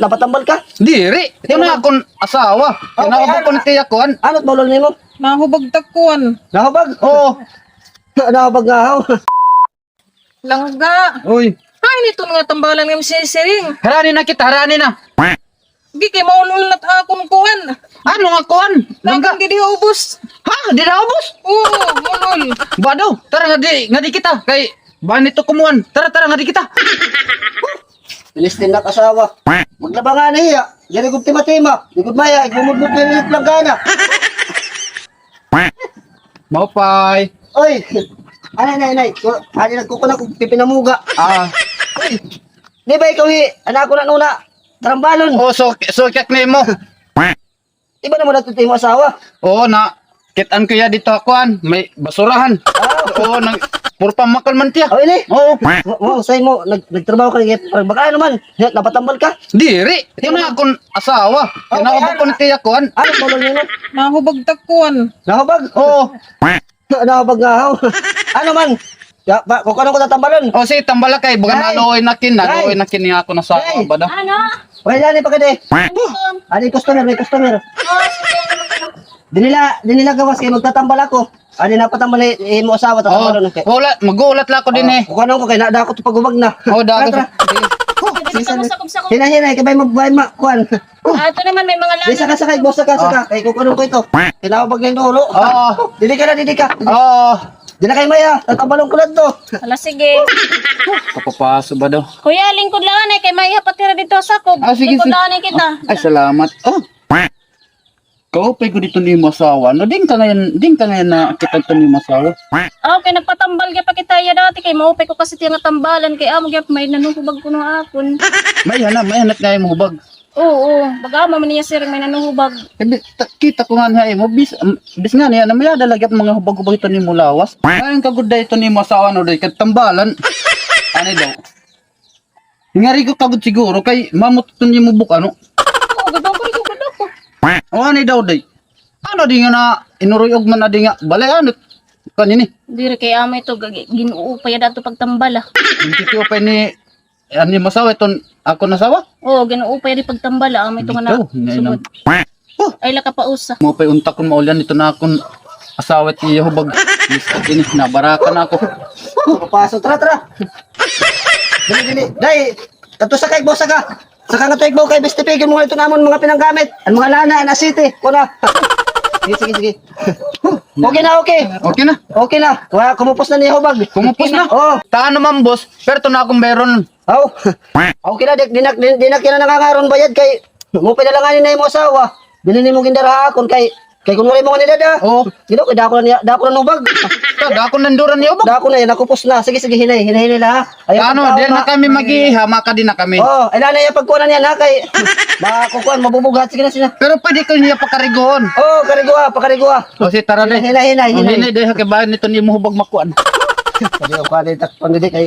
napatambal ka. Diri, ito na akong asawa. Tinawag ko ni tiya kuan. Ano't maulol nimo? Nahubag takuan. Nahubag. Oo. Nahubag nga haw. Langga. Uy, Ay, nito nga tambalan ng sisiring. harani na kita, harani na. Di kay maulol na akong kuwan. Ano nga kuan? Langga. Langga, di ubos. Ha, di na ubos. Oo, maulol. Badaw, tara nga di kita. Kay, ba nito kumuan? Tara nga di kita. Pilistin na kasawa. Maglaba nga na hiya. Yan ikong tima-tima. Ikot maya, igumudmud na nilit lang gana. Maupay. Oy! Anay. Ani nagkukunan kong pipinamuga. Ah, Di ba ikaw anak ko na nuna? Tarambalon. oh, so kyak na mo. Di ba naman natutin mo asawa? Oo na, kitaan ko ya dito kuan, may basurahan. Oo, puro pamakal man tiya. Oh, ini. Oo. Say mo, nagtrabaho ka ngit. Baka naman, napatambal ka. Diri, ito na akong asawa. Tinawag ko ni tiya kuan. Ano maulol nimo? Nahubag takuan. Nahubag. Oo. Nahubag nga haw. Ano man? Ya, kung ano ko tatambalon. O si tambala kay baga Ay. naluoy na kin niya ako na sa Ay. ba daw. Wala dali pa kade. Ani customer, may customer. Dinila gawas kay magtatambal ako. Ani napatambal mo asawa ta Oo. tambalon. Wala, magulat la ako din eh. Kung ano ko kay nada ako to pagubag na. Oo, dago. Hinay, kabay mo bay ma kuan. Ito naman may mga Di sakay, boss saka. Kay kung ano ko ito. Tinawag ng dulo. Oo. Dili ka. Oo. Di na kay maya, tatambalon ko lang to. Ala, sige. Kapapaso ba daw? Kuya, lingkod lang na kay may patira dito sa sakop. Ah, sige, Lingkod sige. lang kita. Ay, salamat. Oh. Kaupay ko dito ni masawa. No, din ka ngayon na kita to ni masawa. Okay, nagpatambal ka pa kita ya dati kay maupay ko kasi tiyan nga tambalan kay amo gyap may nanuhubag ko ng akon. May hanap nga yung hubag. Oo, baga mo man niya sir may nanuhubag. Kita ko nga niya mo bis nga niya na may dalagyan mga hubag-hubag ito ni mulawas. Ngayon kagud ito ni masawa no day kat tambalan. Ano daw? Ngari ko kagud siguro kay mamot to ni mo buk ano. Oo, gadong ko ko. O ano daw day? Ano di nga na inuruyog man na di nga balay ano kanini. Dire kay amo ito ginuupay dato pagtambala. Hindi ko pa ni ani masawa ito ako nasawa. Oo, ginuupay ri pagtambala amo ito nga na. Ito, ngayon Sugod. Oh, Ay la ka pa usa. mo pa unta ko maulan ito na akong asawa at iya hubag. Ini nabaraka na ako. Papasok, tara. Dili. Dai, tato sakay, boss saka. Saka nga tuig mo kay best pigil mo ito namon mga pinanggamit. Ang mga lana na city. Kuna. Sige. Okay na. Okay na. Okay na. Wa kumupos na niya hubag. Kumupos na. Oh. Taan naman boss, pero ito na akong meron. Aw. Okay na dinak kina nangangaron bayad kay mo pinalanganin na imo asawa. Dili nimo gindara akon kay kung wala mo kanila da. Oo. Dilo kay dako na hubag. Dako nanduran niyo ba? Dako na yan, nakupos na. Sige, hinay la. Ano, diyan na kami maghihama ka din na kami. Oh, ay nanay yung pagkuhanan yan ha kay makukuhan, mabubugat. Sige na sila. Pero pwede ko niya pakarigoon. Oh, pakarigwa. O si tara din. Hinay. Hindi, dahil kay bayan nito ni mo hubag makuan. Sabi ko, takpan din kay